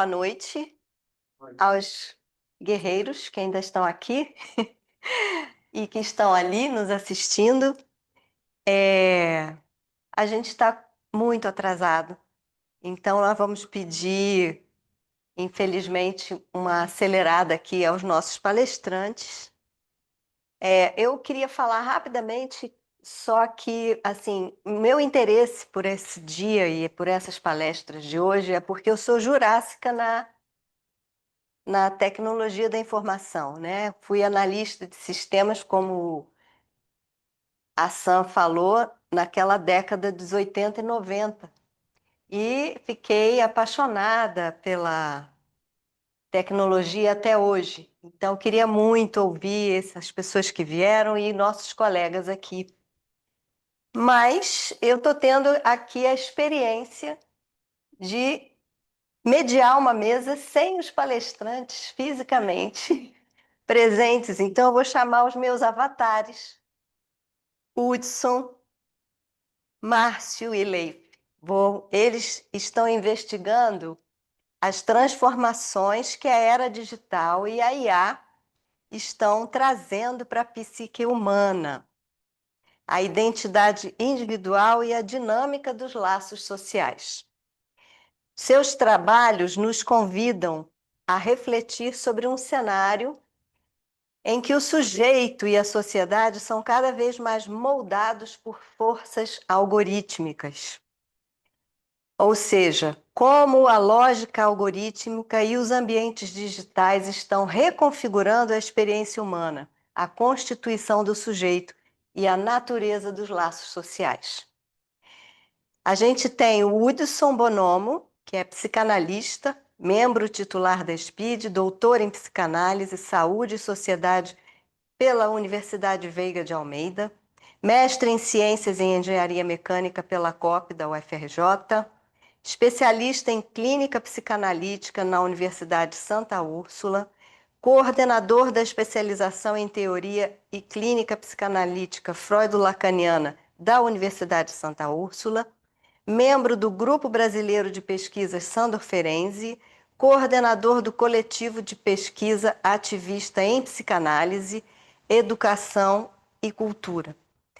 Boa noite aos guerreiros que ainda estão aqui e que estão ali nos assistindo. A gente está muito atrasado, então nós vamos pedir, infelizmente, uma acelerada aqui aos nossos palestrantes. Eu queria falar rapidamente, só que, assim, o meu interesse por esse dia e por essas palestras de hoje é porque eu sou jurássica na tecnologia da informação, né? Fui analista de sistemas, como a Sam falou, naquela década dos 80 e 90. E fiquei apaixonada pela tecnologia até hoje. Então, queria muito ouvir essas pessoas que vieram e nossos colegas aqui. Mas eu estou tendo aqui a experiência de mediar uma mesa sem os palestrantes fisicamente presentes. Então, eu vou chamar os meus avatares, Hudson, Márcio e Leif. Eles estão investigando as transformações que a era digital e a IA estão trazendo para a psique humana, a identidade individual e a dinâmica dos laços sociais. Seus trabalhos nos convidam a refletir sobre um cenário em que o sujeito e a sociedade são cada vez mais moldados por forças algorítmicas. Ou seja, como a lógica algorítmica e os ambientes digitais estão reconfigurando a experiência humana, a constituição do sujeito e a natureza dos laços sociais. A gente tem o Hudson Bonomo, que é psicanalista, membro titular da SPID, doutor em psicanálise, saúde e sociedade pela Universidade Veiga de Almeida, mestre em ciências em engenharia mecânica pela COP da UFRJ, especialista em clínica psicanalítica na Universidade Santa Úrsula, coordenador da especialização em teoria e clínica psicanalítica freudo-lacaniana da Universidade Santa Úrsula, membro do Grupo Brasileiro de Pesquisas Sandor Ferenczi, coordenador do coletivo de pesquisa ativista em psicanálise, educação e cultura,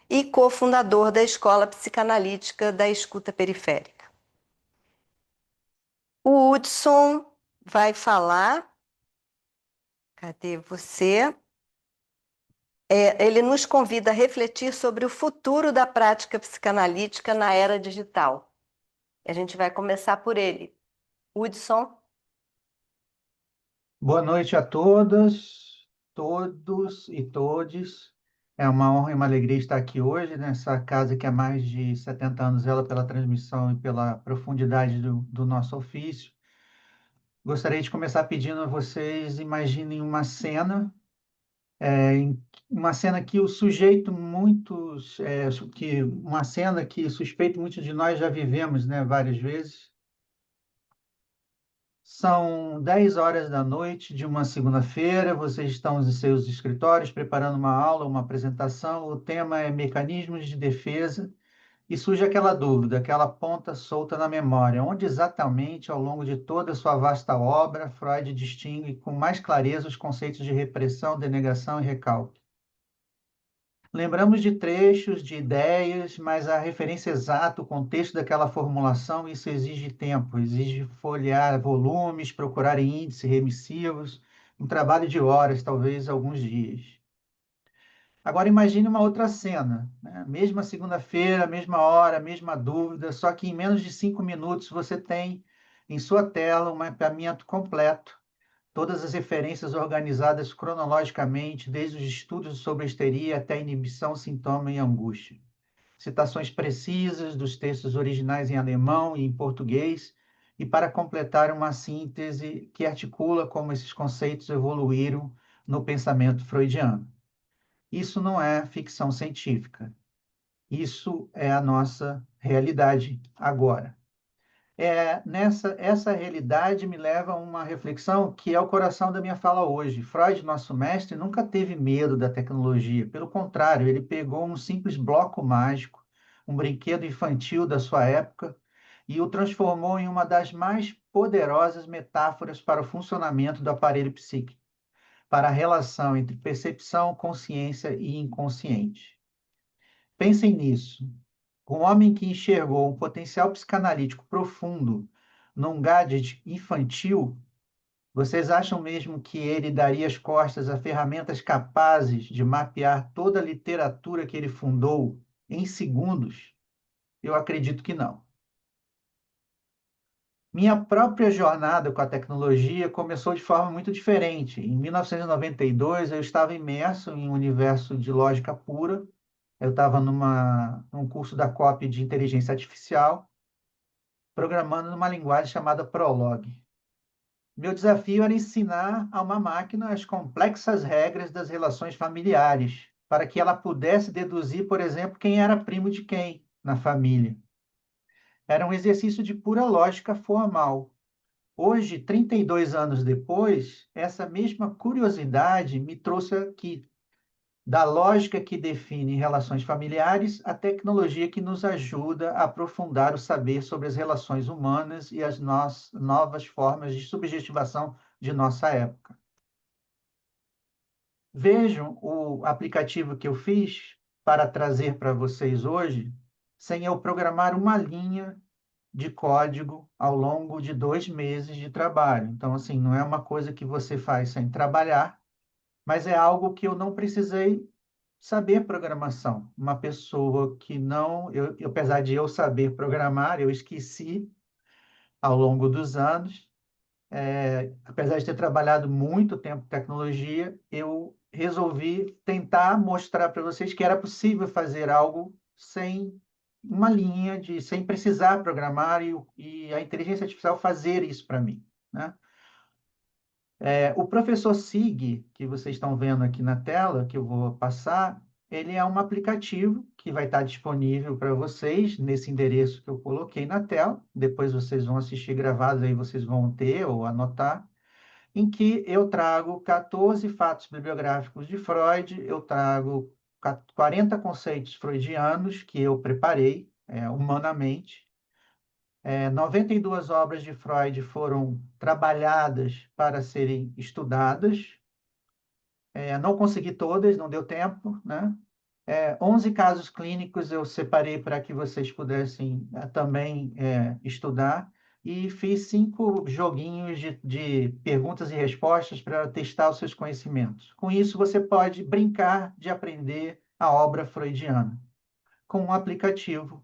e cofundador da Escola Psicanalítica da Escuta Periférica. O Hudson vai falar. Cadê você? Ele nos convida a refletir sobre o futuro da prática psicanalítica na era digital. A gente vai começar por ele. Hudson. Boa noite a todas, todos e todes. É uma honra e uma alegria estar aqui hoje, nessa casa que há mais de 70 anos zela pela transmissão e pela profundidade do nosso ofício. Gostaria de começar pedindo a vocês imaginem uma cena, uma cena que o sujeito uma cena que suspeito muitos de nós já vivemos, né, várias vezes. São 10 horas da noite de uma segunda-feira, vocês estão em seus escritórios preparando uma aula, uma apresentação, o tema é mecanismos de defesa, e surge aquela dúvida, aquela ponta solta na memória, onde exatamente, ao longo de toda a sua vasta obra, Freud distingue com mais clareza os conceitos de repressão, denegação e recalque. Lembramos de trechos, de ideias, mas a referência exata, o contexto daquela formulação, isso exige tempo, exige folhear volumes, procurar índices remissivos, um trabalho de horas, talvez alguns dias. Agora imagine uma outra cena, né? Mesma segunda-feira, mesma hora, mesma dúvida, só que em menos de 5 minutos você tem em sua tela um mapeamento completo, todas as referências organizadas cronologicamente, desde os estudos sobre histeria até a inibição, sintoma e angústia. Citações precisas dos textos originais em alemão e em português, e para completar uma síntese que articula como esses conceitos evoluíram no pensamento freudiano. Isso não é ficção científica. Isso é a nossa realidade agora. Essa realidade me leva a uma reflexão que é o coração da minha fala hoje. Freud, nosso mestre, nunca teve medo da tecnologia. Pelo contrário, ele pegou um simples bloco mágico, um brinquedo infantil da sua época, e o transformou em uma das mais poderosas metáforas para o funcionamento do aparelho psíquico, para a relação entre percepção, consciência e inconsciente. Pensem nisso. Um homem que enxergou um potencial psicanalítico profundo num gadget infantil, vocês acham mesmo que ele daria as costas a ferramentas capazes de mapear toda a literatura que ele fundou em segundos? Eu acredito que não. Minha própria jornada com a tecnologia começou de forma muito diferente. Em 1992, eu estava imerso em um universo de lógica pura. Eu estava num curso da COP de inteligência artificial, programando numa linguagem chamada Prolog. Meu desafio era ensinar a uma máquina as complexas regras das relações familiares, para que ela pudesse deduzir, por exemplo, quem era primo de quem na família. Era um exercício de pura lógica formal. Hoje, 32 anos depois, essa mesma curiosidade me trouxe aqui, da lógica que define relações familiares à tecnologia que nos ajuda a aprofundar o saber sobre as relações humanas e as novas formas de subjetivação de nossa época. Vejam o aplicativo que eu fiz para trazer para vocês hoje, sem eu programar uma linha de código ao longo de 2 meses de trabalho. Então, assim, não é uma coisa que você faz sem trabalhar, mas é algo que eu não precisei saber programação. Uma pessoa que não, apesar de eu saber programar, eu esqueci ao longo dos anos, apesar de ter trabalhado muito tempo em tecnologia, eu resolvi tentar mostrar para vocês que era possível fazer algo sem uma linha de, sem precisar programar e a inteligência artificial fazer isso para mim, né? O professor Sig, que vocês estão vendo aqui na tela, que eu vou passar, ele é um aplicativo que vai estar disponível para vocês nesse endereço que eu coloquei na tela. Depois vocês vão assistir gravados, aí vocês vão ter ou anotar, em que eu trago 14 fatos bibliográficos de Freud, eu trago 40 conceitos freudianos que eu preparei humanamente. 92 obras de Freud foram trabalhadas para serem estudadas. Não consegui todas, não deu tempo, né? 11 casos clínicos eu separei para que vocês pudessem também estudar. E fiz 5 joguinhos de perguntas e respostas para testar os seus conhecimentos. Com isso, você pode brincar de aprender a obra freudiana com um aplicativo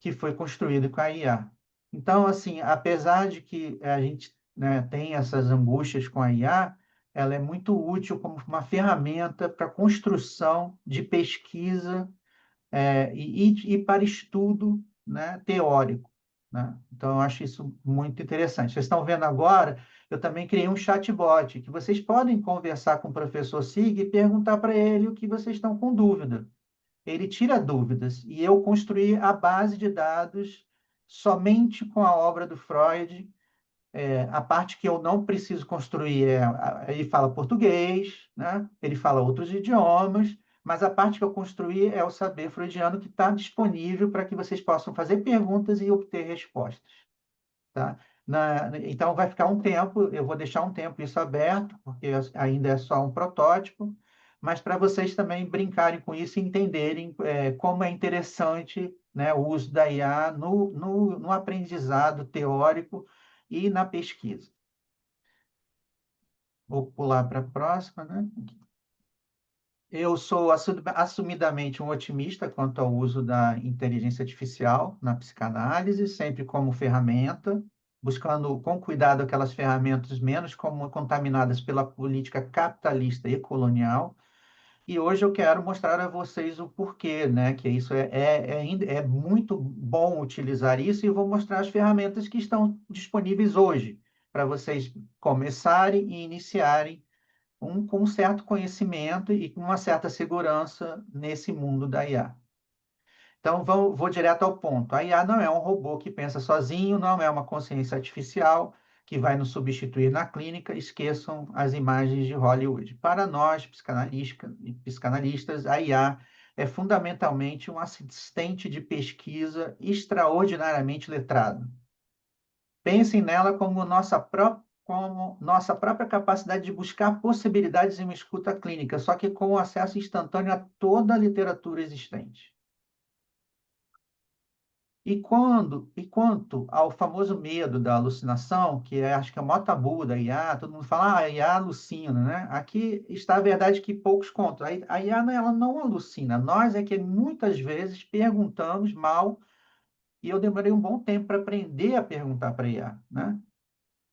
que foi construído com a IA. Então, assim, apesar de que a gente, né, tem essas angústias com a IA, ela é muito útil como uma ferramenta para construção de pesquisa e para estudo, né, teórico, né? Então, eu acho isso muito interessante. Vocês estão vendo agora, eu também criei um chatbot, que vocês podem conversar com o professor Sig e perguntar para ele o que vocês estão com dúvida. Ele tira dúvidas, e eu construí a base de dados somente com a obra do Freud. A parte que eu não preciso construir ele fala português, né? Ele fala outros idiomas, mas a parte que eu construí é o saber freudiano que está disponível para que vocês possam fazer perguntas e obter respostas, tá? Então, vai ficar um tempo, eu vou deixar um tempo isso aberto, porque ainda é só um protótipo, mas para vocês também brincarem com isso e entenderem como é interessante, né, o uso da IA no aprendizado teórico e na pesquisa. Vou pular para a próxima, né? Eu sou assumidamente um otimista quanto ao uso da inteligência artificial na psicanálise, sempre como ferramenta, buscando com cuidado aquelas ferramentas menos contaminadas pela política capitalista e colonial. E hoje eu quero mostrar a vocês o porquê, né? Que isso é muito bom utilizar isso e vou mostrar as ferramentas que estão disponíveis hoje para vocês começarem e iniciarem com um certo conhecimento e com uma certa segurança nesse mundo da IA. Então, vou direto ao ponto. A IA não é um robô que pensa sozinho, não é uma consciência artificial que vai nos substituir na clínica. Esqueçam as imagens de Hollywood. Para nós, psicanalistas, a IA é fundamentalmente um assistente de pesquisa extraordinariamente letrado. Pensem nela como nossa própria capacidade de buscar possibilidades em uma escuta clínica, só que com acesso instantâneo a toda a literatura existente. E quanto ao famoso medo da alucinação, que acho que é o maior tabu da IA, todo mundo fala, a IA alucina, né? Aqui está a verdade que poucos contam. A IA ela não alucina, nós é que muitas vezes perguntamos mal, e eu demorei um bom tempo para aprender a perguntar para a IA, né?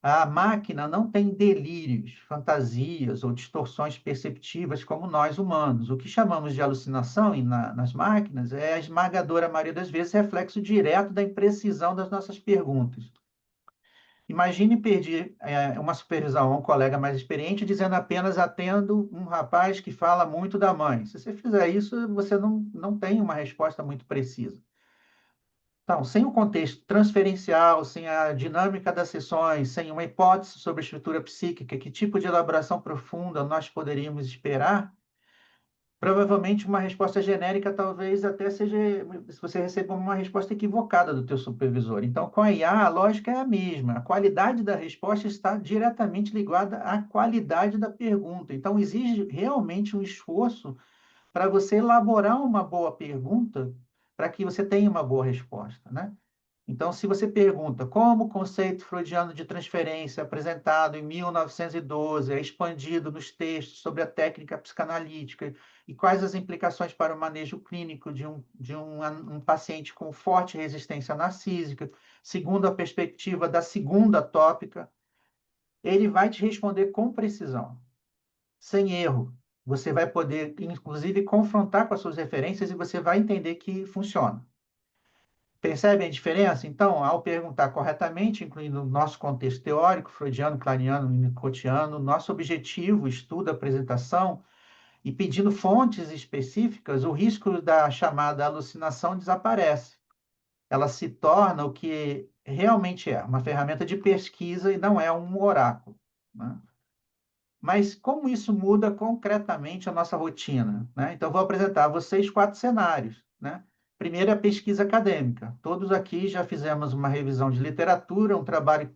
A máquina não tem delírios, fantasias ou distorções perceptivas como nós humanos. O que chamamos de alucinação nas máquinas é a esmagadora maioria das vezes reflexo direto da imprecisão das nossas perguntas. Imagine pedir uma supervisão a um colega mais experiente dizendo apenas atendo um rapaz que fala muito da mãe. Se você fizer isso, você não tem uma resposta muito precisa. Então, sem o contexto transferencial, sem a dinâmica das sessões, sem uma hipótese sobre a estrutura psíquica, que tipo de elaboração profunda nós poderíamos esperar? Provavelmente uma resposta genérica talvez até seja, se você receba uma resposta equivocada do teu supervisor. Então, com a IA, a lógica é a mesma. A qualidade da resposta está diretamente ligada à qualidade da pergunta. Então, exige realmente um esforço para você elaborar uma boa pergunta para que você tenha uma boa resposta, né? Então, se você pergunta como o conceito freudiano de transferência, apresentado em 1912, é expandido nos textos sobre a técnica psicanalítica e quais as implicações para o manejo clínico um paciente com forte resistência narcísica, segundo a perspectiva da segunda tópica, ele vai te responder com precisão, sem erro. Você vai poder, inclusive, confrontar com as suas referências e você vai entender que funciona. Percebem a diferença? Então, ao perguntar corretamente, incluindo o nosso contexto teórico, freudiano, clariano, winnicottiano, nosso objetivo, estudo, apresentação, e pedindo fontes específicas, o risco da chamada alucinação desaparece. Ela se torna o que realmente é, uma ferramenta de pesquisa e não é um oráculo, né? Mas como isso muda concretamente a nossa rotina, né? Então, vou apresentar a vocês 4 cenários, né? Primeiro é a pesquisa acadêmica. Todos aqui já fizemos uma revisão de literatura, um trabalho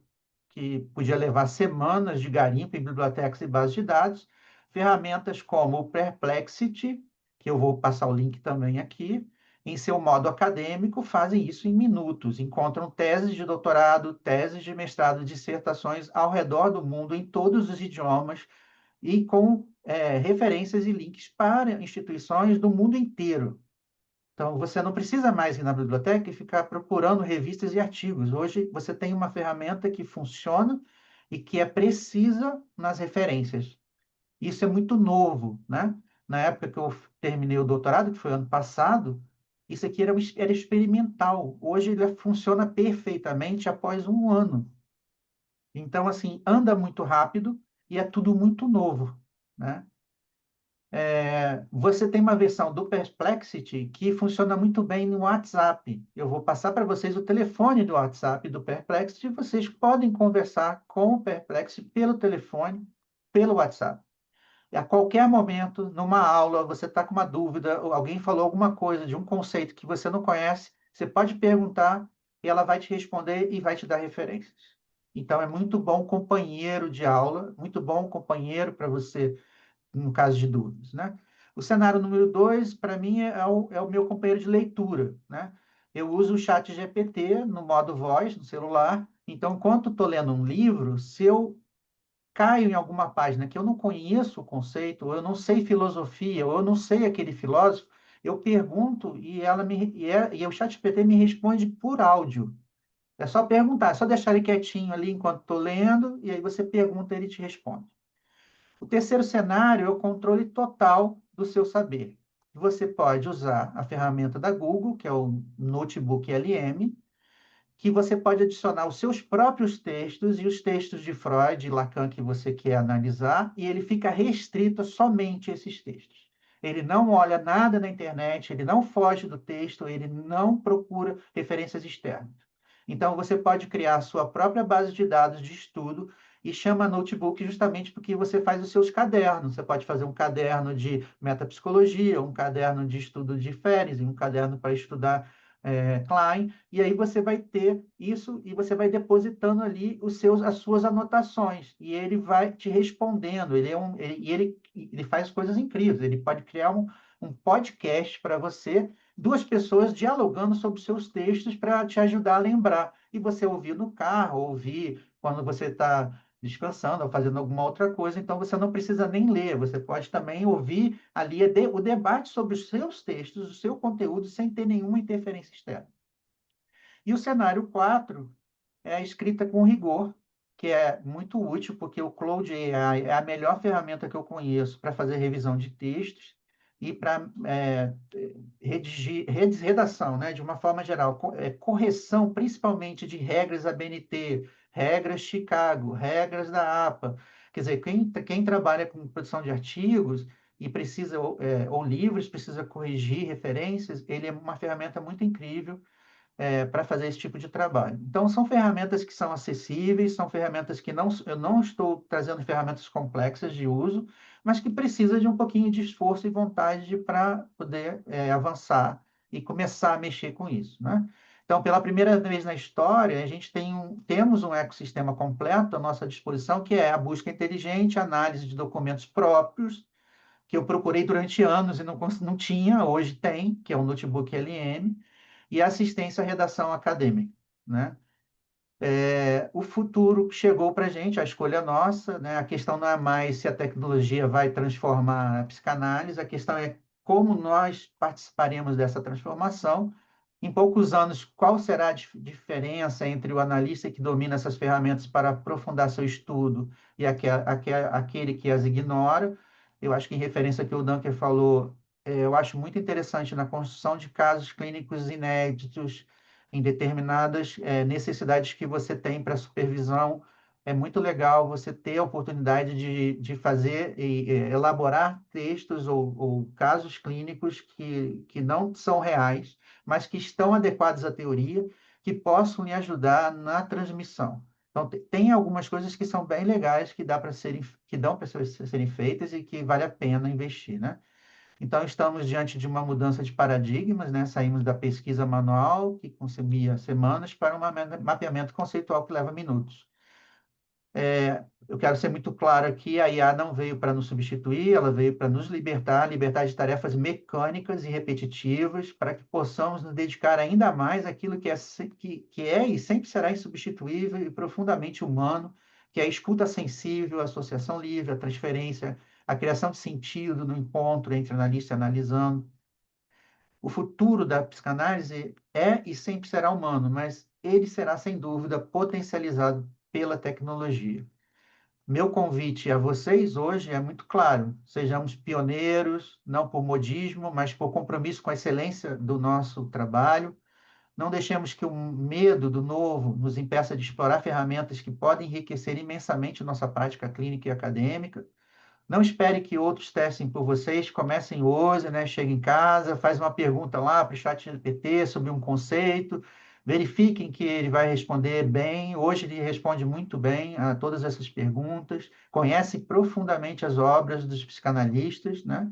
que podia levar semanas de garimpo em bibliotecas e bases de dados. Ferramentas como o Perplexity, que eu vou passar o link também aqui, em seu modo acadêmico, fazem isso em minutos. Encontram teses de doutorado, teses de mestrado, dissertações ao redor do mundo, em todos os idiomas, e com referências e links para instituições do mundo inteiro. Então, você não precisa mais ir na biblioteca e ficar procurando revistas e artigos. Hoje, você tem uma ferramenta que funciona e que é precisa nas referências. Isso é muito novo, né? Na época que eu terminei o doutorado, que foi ano passado, isso aqui era experimental. Hoje, ele funciona perfeitamente após um ano. Então, assim, anda muito rápido e é tudo muito novo, né? Você tem uma versão do Perplexity que funciona muito bem no WhatsApp. Eu vou passar para vocês o telefone do WhatsApp do Perplexity. Vocês podem conversar com o Perplexity pelo telefone, pelo WhatsApp. E a qualquer momento, numa aula, você está com uma dúvida, ou alguém falou alguma coisa de um conceito que você não conhece, você pode perguntar e ela vai te responder e vai te dar referências. Então, é muito bom companheiro de aula, muito bom companheiro para você no caso de dúvidas, né? O cenário número 2, para mim, é o meu companheiro de leitura, né? Eu uso o chat GPT no modo voz, no celular. Então, enquanto estou lendo um livro, se eu caio em alguma página que eu não conheço o conceito, ou eu não sei filosofia, ou eu não sei aquele filósofo, eu pergunto e o chat GPT me responde por áudio. É só perguntar, é só deixar ele quietinho ali enquanto estou lendo, e aí você pergunta e ele te responde. O terceiro cenário é o controle total do seu saber. Você pode usar a ferramenta da Google, que é o Notebook LM, que você pode adicionar os seus próprios textos e os textos de Freud e Lacan que você quer analisar, e ele fica restrito a somente esses textos. Ele não olha nada na internet, ele não foge do texto, ele não procura referências externas. Então, você pode criar a sua própria base de dados de estudo e chama notebook justamente porque você faz os seus cadernos. Você pode fazer um caderno de metapsicologia, um caderno de estudo de Ferris, um caderno para estudar Klein, e aí você vai ter isso e você vai depositando ali as suas anotações, e ele vai te respondendo. Ele faz coisas incríveis. Ele pode criar um podcast para você, duas pessoas dialogando sobre os seus textos para te ajudar a lembrar. E você ouvir no carro, ouvir quando você está descansando ou fazendo alguma outra coisa, então você não precisa nem ler, você pode também ouvir ali o debate sobre os seus textos, o seu conteúdo, sem ter nenhuma interferência externa. E o cenário 4 é a escrita com rigor, que é muito útil, porque o Cloud AI é a melhor ferramenta que eu conheço para fazer revisão de textos e para redação, né, de uma forma geral, correção principalmente de regras ABNT, regras Chicago, regras da APA. Quer dizer, quem trabalha com produção de artigos e precisa, ou livros, precisa corrigir referências, ele é uma ferramenta muito incrível para fazer esse tipo de trabalho. Então, são ferramentas que são acessíveis, são ferramentas que eu não estou trazendo ferramentas complexas de uso, mas que precisa de um pouquinho de esforço e vontade para poder avançar e começar a mexer com isso, né? Então, pela primeira vez na história, a gente temos um ecossistema completo à nossa disposição, que é a busca inteligente, a análise de documentos próprios, que eu procurei durante anos e não tinha, hoje tem, que é o Notebook LM, e assistência à redação acadêmica, né? O futuro chegou para a gente, a escolha nossa, né? A questão não é mais se a tecnologia vai transformar a psicanálise, a questão é como nós participaremos dessa transformação. Em poucos anos, qual será a diferença entre o analista que domina essas ferramentas para aprofundar seu estudo e aquele que as ignora? Eu acho que, em referência ao que o Dunker falou, eu acho muito interessante na construção de casos clínicos inéditos, em determinadas necessidades que você tem para supervisão. É muito legal você ter a oportunidade de fazer e elaborar textos ou casos clínicos que não são reais, mas que estão adequados à teoria, que possam lhe ajudar na transmissão. Então, tem algumas coisas que são bem legais que dão para serem feitas e que vale a pena investir, né? Então, estamos diante de uma mudança de paradigmas, né? Saímos da pesquisa manual, que consumia semanas, para um mapeamento conceitual que leva minutos. Eu quero ser muito claro aqui, a IA não veio para nos substituir, ela veio para nos libertar de tarefas mecânicas e repetitivas, para que possamos nos dedicar ainda mais àquilo que é e sempre será insubstituível e profundamente humano, que é a escuta sensível, a associação livre, a transferência, a criação de sentido no encontro entre analista e analisando. O futuro da psicanálise é e sempre será humano, mas ele será, sem dúvida, potencializado pela tecnologia. Meu convite a vocês hoje é muito claro: sejamos pioneiros, não por modismo, mas por compromisso com a excelência do nosso trabalho. Não deixemos que o medo do novo nos impeça de explorar ferramentas que podem enriquecer imensamente nossa prática clínica e acadêmica. Não espere que outros testem por vocês. Comecem hoje, né? Chega em casa, faz uma pergunta lá para o chat GPT sobre um conceito. Verifiquem que ele vai responder bem. Hoje ele responde muito bem a todas essas perguntas. Conhece profundamente as obras dos psicanalistas, né?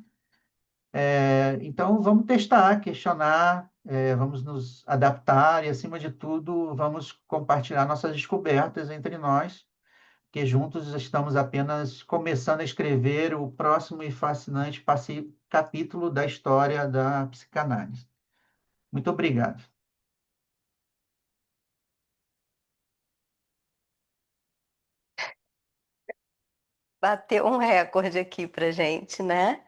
Então, vamos testar, questionar, vamos nos adaptar e, acima de tudo, vamos compartilhar nossas descobertas entre nós, que juntos estamos apenas começando a escrever o próximo e fascinante capítulo da história da psicanálise. Muito obrigado. Bateu um recorde aqui pra gente, né?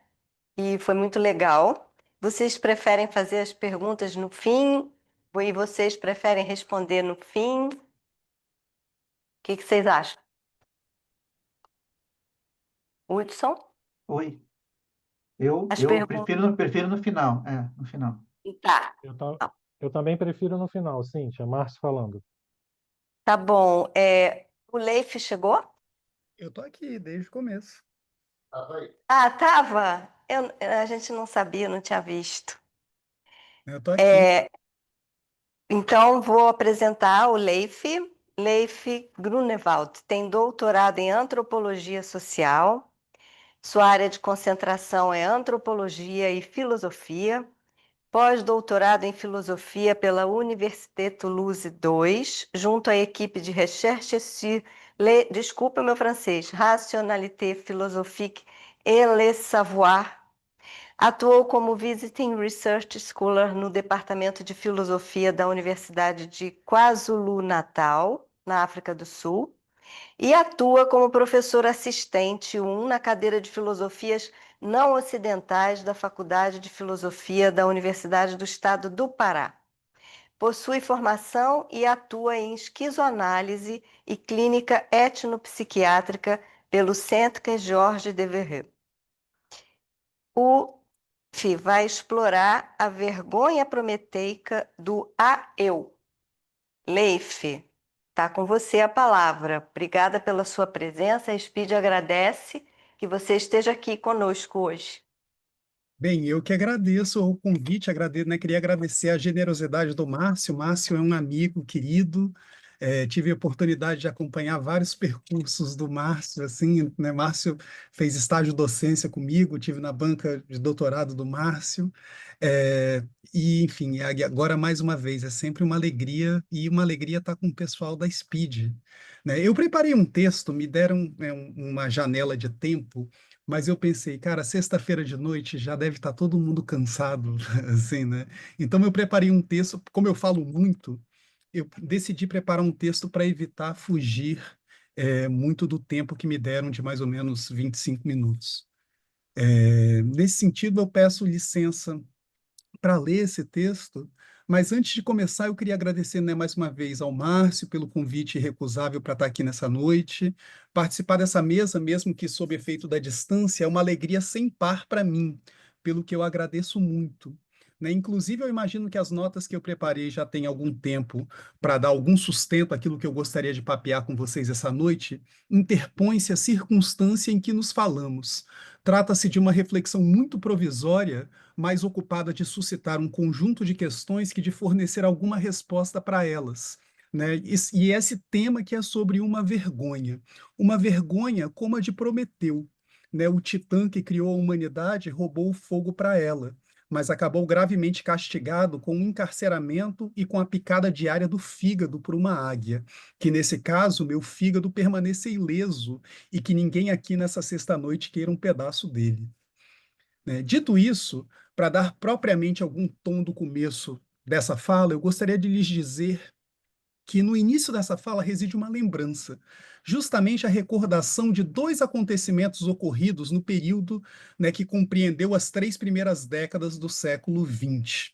E foi muito legal. Vocês preferem fazer as perguntas no fim? E vocês preferem responder no fim? O que vocês acham? Hudson? Oi. Eu, As eu perguntas. prefiro no final. No final. Tá. Eu, eu também prefiro no final, Cíntia, Márcio falando. Tá bom. O Leif chegou? Eu tô aqui desde o começo. Ah, tava. A gente não sabia, não tinha visto. Eu tô aqui. É, então, vou apresentar o Leif. Leif Grunewald tem doutorado em antropologia social. Sua área de concentração é antropologia e filosofia. Pós-doutorado em filosofia pela Université Toulouse II, junto à equipe de recherche sur desculpa meu francês, rationalité philosophique et le savoir. Atuou como Visiting Research Scholar no Departamento de Filosofia da Universidade de KwaZulu-Natal, na África do Sul, e atua como professor assistente 1 na cadeira de Filosofias Não Ocidentais da Faculdade de Filosofia da Universidade do Estado do Pará. Possui formação e atua em esquizoanálise e clínica etnopsiquiátrica pelo Centre Georges Devereux. O FI vai explorar a vergonha prometeica do a-eu. Leif, está com você a palavra. Obrigada pela sua presença. A SPID agradece que você esteja aqui conosco hoje. Bem, eu que agradeço o convite, agradeço, né? Queria agradecer a generosidade do Márcio. Márcio é um amigo querido. Tive a oportunidade de acompanhar vários percursos do Márcio, assim, né? Márcio fez estágio docência comigo, tive na banca de doutorado do Márcio. E, enfim, agora mais uma vez, é sempre uma alegria, e uma alegria estar com o pessoal da SPID, né? Eu preparei um texto, me deram, né, uma janela de tempo, mas eu pensei, cara, sexta-feira de noite já deve estar todo mundo cansado, assim, né? Então eu preparei um texto, como eu falo muito, eu decidi preparar um texto para evitar fugir muito do tempo que me deram de mais ou menos 25 minutos. Nesse sentido, eu peço licença para ler esse texto, mas antes de começar, eu queria agradecer, né, mais uma vez ao Márcio pelo convite irrecusável para estar aqui nessa noite. Participar dessa mesa, mesmo que sob efeito da distância, é uma alegria sem par para mim, pelo que eu agradeço muito. Né? Inclusive, eu imagino que as notas que eu preparei já têm algum tempo para dar algum sustento àquilo que eu gostaria de papear com vocês essa noite, interpõe-se a circunstância em que nos falamos. Trata-se de uma reflexão muito provisória, mais ocupada de suscitar um conjunto de questões que de fornecer alguma resposta para elas. Né? E esse tema que é sobre uma vergonha como a de Prometeu, né? O titã que criou a humanidade roubou o fogo para ela, mas acabou gravemente castigado com o encarceramento e com a picada diária do fígado por uma águia, que nesse caso meu fígado permaneça ileso e que ninguém aqui nessa sexta-noite queira um pedaço dele. Né? Dito isso, para dar propriamente algum tom do começo dessa fala, eu gostaria de lhes dizer que no início dessa fala reside uma lembrança, justamente a recordação de dois acontecimentos ocorridos no período, né, que compreendeu as 3 primeiras décadas do século XX.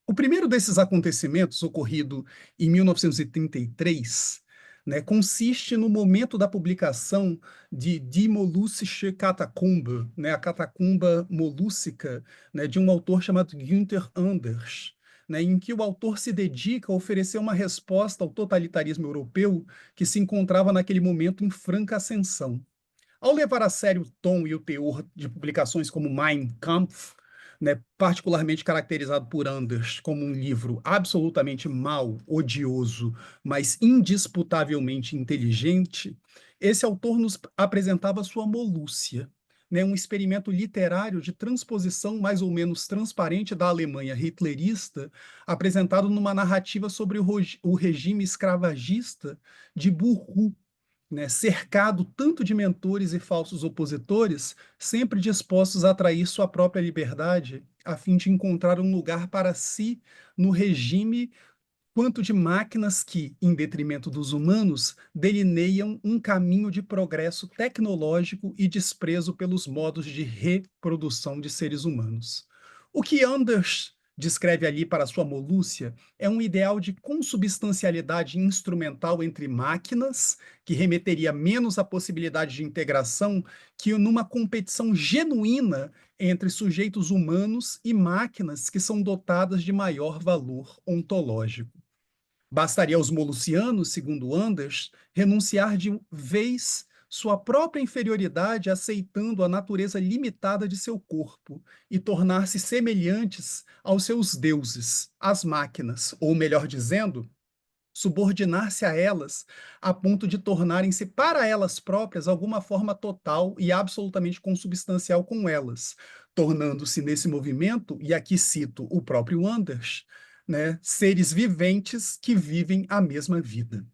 O primeiro desses acontecimentos, ocorrido em 1933, né, consiste no momento da publicação de Die Mollusische Catacombe, né, a catacumba molússica, né, de um autor chamado Günther Anders, né, em que o autor se dedica a oferecer uma resposta ao totalitarismo europeu que se encontrava naquele momento em franca ascensão. Ao levar a sério o tom e o teor de publicações como Mein Kampf, né, particularmente caracterizado por Anders como um livro absolutamente mau, odioso, mas indisputavelmente inteligente, esse autor nos apresentava sua Molússia, né, um experimento literário de transposição mais ou menos transparente da Alemanha hitlerista, apresentado numa narrativa sobre o regime escravagista de Burru, né, cercado tanto de mentores e falsos opositores, sempre dispostos a trair sua própria liberdade, a fim de encontrar um lugar para si no regime, quanto de máquinas que, em detrimento dos humanos, delineiam um caminho de progresso tecnológico e desprezo pelos modos de reprodução de seres humanos. O que Anders descreve ali para sua Molússia é um ideal de consubstancialidade instrumental entre máquinas, que remeteria menos à possibilidade de integração que numa competição genuína entre sujeitos humanos e máquinas que são dotadas de maior valor ontológico. Bastaria aos molussianos, segundo Anders, renunciar de vez sua própria inferioridade, aceitando a natureza limitada de seu corpo, e tornar-se semelhantes aos seus deuses, as máquinas, ou melhor dizendo, subordinar-se a elas a ponto de tornarem-se para elas próprias alguma forma total e absolutamente consubstancial com elas, tornando-se nesse movimento, e aqui cito o próprio Anders, né, seres viventes que vivem a mesma vida.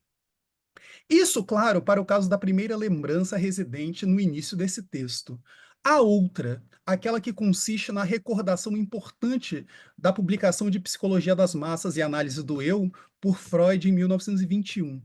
Isso, claro, para o caso da primeira lembrança residente no início desse texto. A outra, aquela que consiste na recordação importante da publicação de Psicologia das Massas e Análise do Eu por Freud em 1921.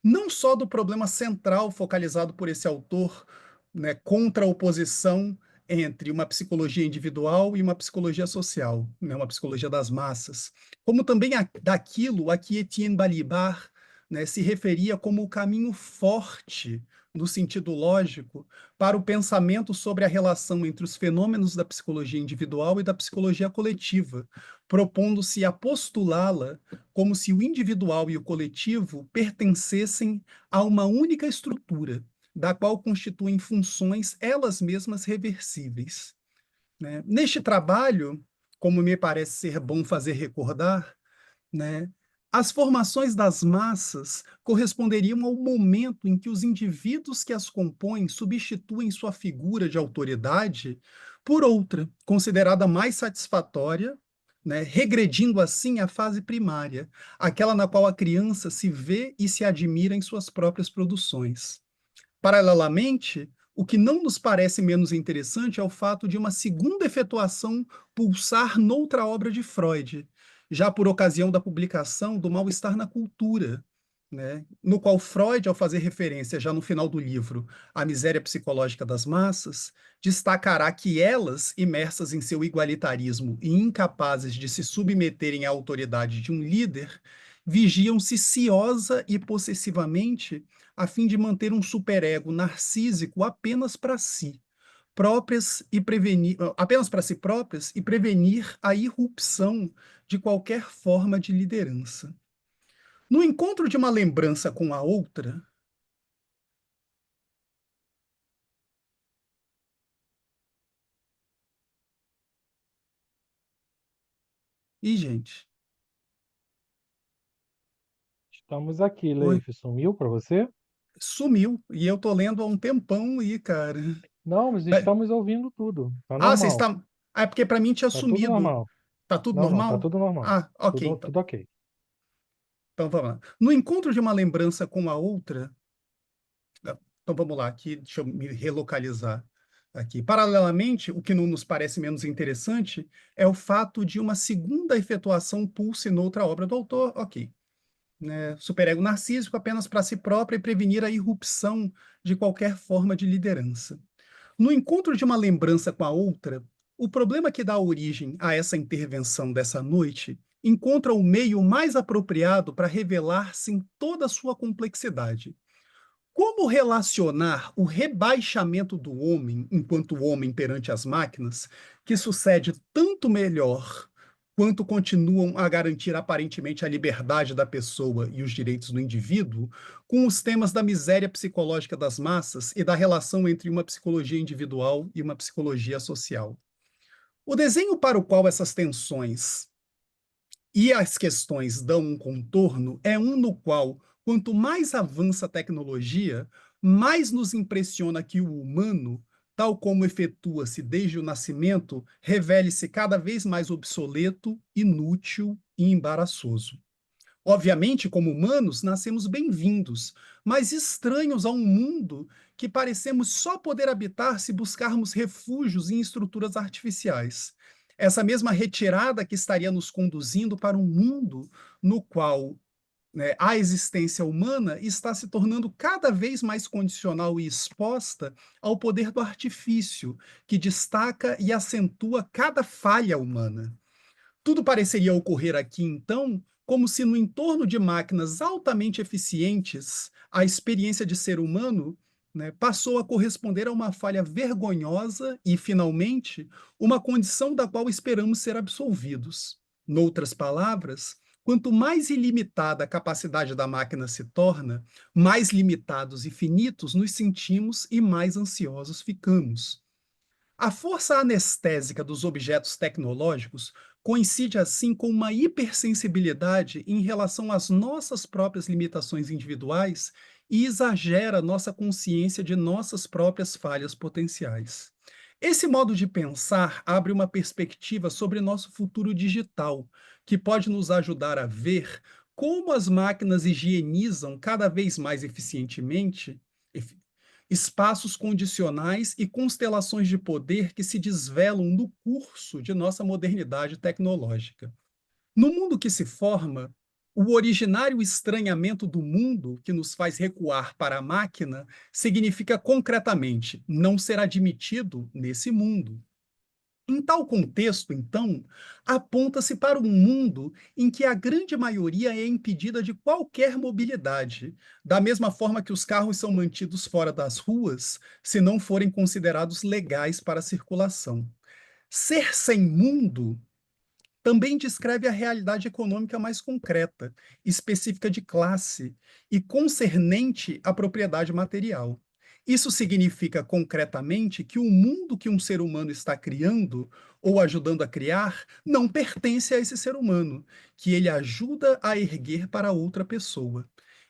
Não só do problema central focalizado por esse autor, né, contra a oposição entre uma psicologia individual e uma psicologia social, né, uma psicologia das massas, como também daquilo a que Etienne Balibar, né, se referia como o caminho forte, no sentido lógico, para o pensamento sobre a relação entre os fenômenos da psicologia individual e da psicologia coletiva, propondo-se a postulá-la como se o individual e o coletivo pertencessem a uma única estrutura, da qual constituem funções elas mesmas reversíveis, né? Neste trabalho, como me parece ser bom fazer recordar, né, as formações das massas corresponderiam ao momento em que os indivíduos que as compõem substituem sua figura de autoridade por outra, considerada mais satisfatória, né, regredindo assim à fase primária, aquela na qual a criança se vê e se admira em suas próprias produções. Paralelamente, o que não nos parece menos interessante é o fato de uma segunda efetuação pulsar noutra obra de Freud, já por ocasião da publicação do Mal-Estar na Cultura, né, no qual Freud, ao fazer referência já no final do livro à miséria psicológica das massas, destacará que elas, imersas em seu igualitarismo e incapazes de se submeterem à autoridade de um líder, vigiam-se ciosa e possessivamente a fim de manter um superego narcísico apenas para si, apenas para si próprias e prevenir a irrupção de qualquer forma de liderança. No encontro de uma lembrança com a outra, e gente, Estamos aqui, oi, Leif. Sumiu para você? sumiu, e eu tô lendo há um tempão e, cara. Não, mas É, estamos ouvindo tudo. Tá ah, você normal. está. Ah, é porque para mim tinha Tá tudo sumido. normal. Tá tudo Não, não, tá normal? tudo normal. Ah, ok, Tudo, então. tudo ok. Então vamos lá. No encontro de uma lembrança com a outra, então vamos lá, aqui, deixa eu me relocalizar aqui. Paralelamente, o que não nos parece menos interessante é o fato de uma segunda efetuação pulse noutra obra do autor, ok. Né, superego narcísico apenas para si própria e prevenir a irrupção de qualquer forma de liderança. No encontro de uma lembrança com a outra, o problema que dá origem a essa intervenção dessa noite encontra o meio mais apropriado para revelar-se em toda a sua complexidade. Como relacionar o rebaixamento do homem, enquanto homem perante as máquinas, que sucede tanto melhor quanto continuam a garantir aparentemente a liberdade da pessoa e os direitos do indivíduo, com os temas da miséria psicológica das massas e da relação entre uma psicologia individual e uma psicologia social? O desenho para o qual essas tensões e as questões dão um contorno é um no qual, quanto mais avança a tecnologia, mais nos impressiona que o humano, tal como efetua-se desde o nascimento, revele-se cada vez mais obsoleto, inútil e embaraçoso. Obviamente, como humanos, nascemos bem-vindos, mas estranhos a um mundo que parecemos só poder habitar se buscarmos refúgios em estruturas artificiais. Essa mesma retirada que estaria nos conduzindo para um mundo no qual, né, a existência humana está se tornando cada vez mais condicional e exposta ao poder do artifício, que destaca e acentua cada falha humana. Tudo pareceria ocorrer aqui, então, como se no entorno de máquinas altamente eficientes, a experiência de ser humano, né, passou a corresponder a uma falha vergonhosa e, finalmente, uma condição da qual esperamos ser absolvidos. Noutras palavras, quanto mais ilimitada a capacidade da máquina se torna, mais limitados e finitos nos sentimos e mais ansiosos ficamos. A força anestésica dos objetos tecnológicos Coincide, assim, com uma hipersensibilidade em relação às nossas próprias limitações individuais e exagera nossa consciência de nossas próprias falhas potenciais. Esse modo de pensar abre uma perspectiva sobre nosso futuro digital, que pode nos ajudar a ver como as máquinas higienizam cada vez mais eficientemente efi- espaços condicionais e constelações de poder que se desvelam no curso de nossa modernidade tecnológica. No mundo que se forma, o originário estranhamento do mundo que nos faz recuar para a máquina significa concretamente não ser admitido nesse mundo. Em tal contexto, então, aponta-se para um mundo em que a grande maioria é impedida de qualquer mobilidade, da mesma forma que os carros são mantidos fora das ruas se não forem considerados legais para a circulação. Ser sem mundo também descreve a realidade econômica mais concreta, específica de classe e concernente à propriedade material. Isso significa concretamente que o mundo que um ser humano está criando ou ajudando a criar não pertence a esse ser humano, que ele ajuda a erguer para outra pessoa.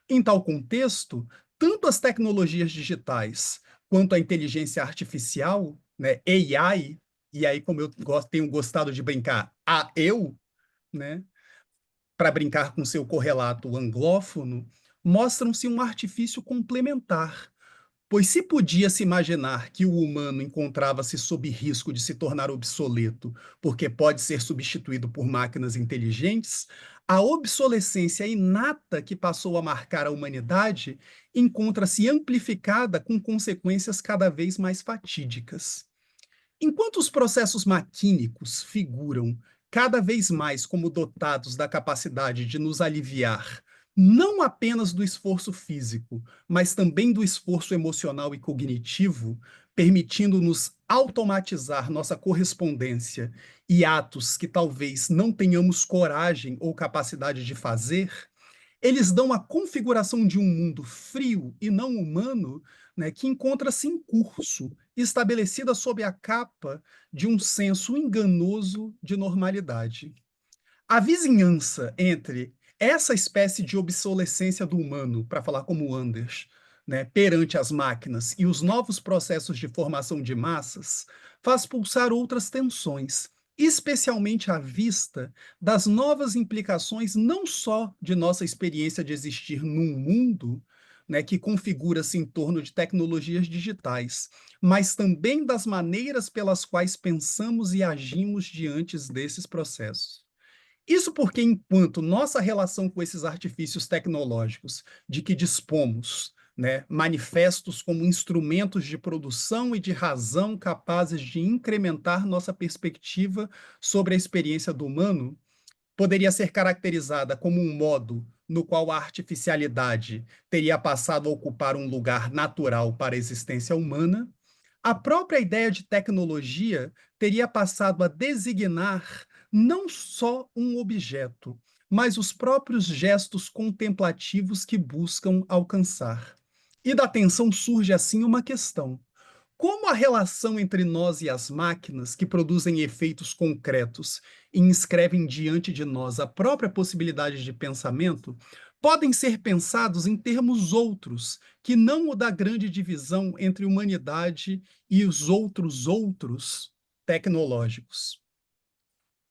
Em tal contexto, tanto as tecnologias digitais quanto a inteligência artificial, né, AI, e aí, como eu tenho gostado de brincar, né, para brincar com seu correlato anglófono, mostram-se um artifício complementar, pois se podia se imaginar que o humano encontrava-se sob risco de se tornar obsoleto, porque pode ser substituído por máquinas inteligentes, a obsolescência inata que passou a marcar a humanidade encontra-se amplificada com consequências cada vez mais fatídicas. Enquanto os processos maquínicos figuram cada vez mais como dotados da capacidade de nos aliviar não apenas do esforço físico, mas também do esforço emocional e cognitivo, permitindo-nos automatizar nossa correspondência e atos que talvez não tenhamos coragem ou capacidade de fazer, eles dão a configuração de um mundo frio e não humano, né, que encontra-se em curso, estabelecida sob a capa de um senso enganoso de normalidade. A vizinhança entre essa espécie de obsolescência do humano, para falar como Anders, né, perante as máquinas e os novos processos de formação de massas, faz pulsar outras tensões, especialmente à vista das novas implicações não só de nossa experiência de existir num mundo, né, que configura-se em torno de tecnologias digitais, mas também das maneiras pelas quais pensamos e agimos diante desses processos. Isso porque, enquanto nossa relação com esses artifícios tecnológicos de que dispomos, né, manifestos como instrumentos de produção e de razão capazes de incrementar nossa perspectiva sobre a experiência do humano, poderia ser caracterizada como um modo no qual a artificialidade teria passado a ocupar um lugar natural para a existência humana, a própria ideia de tecnologia teria passado a designar não só um objeto, mas os próprios gestos contemplativos que buscam alcançar. E da tensão surge assim uma questão: como a relação entre nós e as máquinas, que produzem efeitos concretos e inscrevem diante de nós a própria possibilidade de pensamento, podem ser pensados em termos outros, que não o da grande divisão entre humanidade e os outros tecnológicos.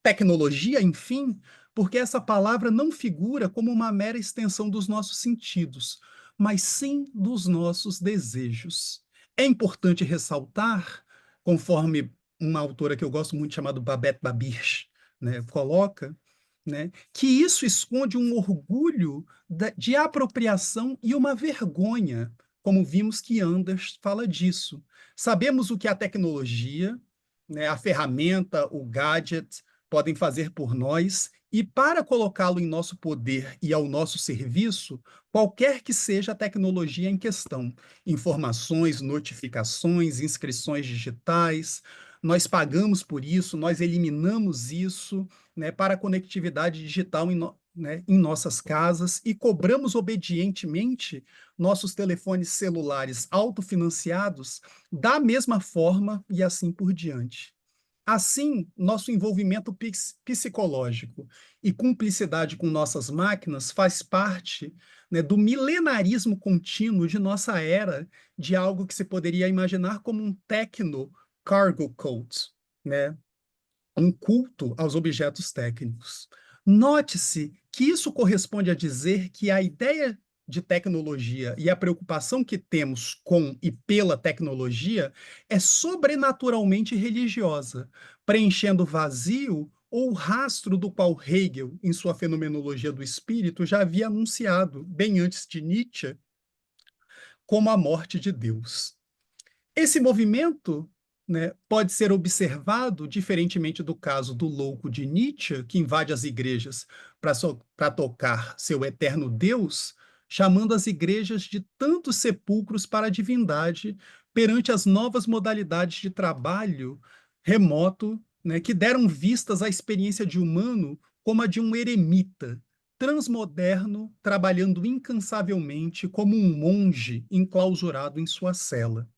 Tecnologia, enfim, porque essa palavra não figura como uma mera extensão dos nossos sentidos, mas sim dos nossos desejos. É importante ressaltar, conforme uma autora que eu gosto muito, chamada Babette Babirche, né, coloca, né, que isso esconde um orgulho de apropriação e uma vergonha, como vimos que Anders fala disso. Sabemos o que a tecnologia, né, a ferramenta, o gadget, podem fazer por nós, e para colocá-lo em nosso poder e ao nosso serviço, qualquer que seja a tecnologia em questão, informações, notificações, inscrições digitais, nós pagamos por isso, nós eliminamos isso, né, para a conectividade digital né, em nossas casas e cobramos obedientemente nossos telefones celulares autofinanciados da mesma forma e assim por diante. Assim, nosso envolvimento psicológico e cumplicidade com nossas máquinas faz parte, né, do milenarismo contínuo de nossa era, de algo que se poderia imaginar como um techno-cargo cult, né? Um culto aos objetos técnicos. Note-se que isso corresponde a dizer que a ideia de tecnologia e a preocupação que temos com e pela tecnologia é sobrenaturalmente religiosa, preenchendo o vazio ou o rastro do qual Hegel, em sua Fenomenologia do Espírito, já havia anunciado, bem antes de Nietzsche, como a morte de Deus. Esse movimento, né, pode ser observado, diferentemente do caso do louco de Nietzsche, que invade as igrejas para tocar seu eterno Deus, chamando as igrejas de tantos sepulcros para a divindade perante as novas modalidades de trabalho remoto, né, que deram vistas à experiência de humano como a de um eremita, transmoderno, trabalhando incansavelmente como um monge enclausurado em sua cela.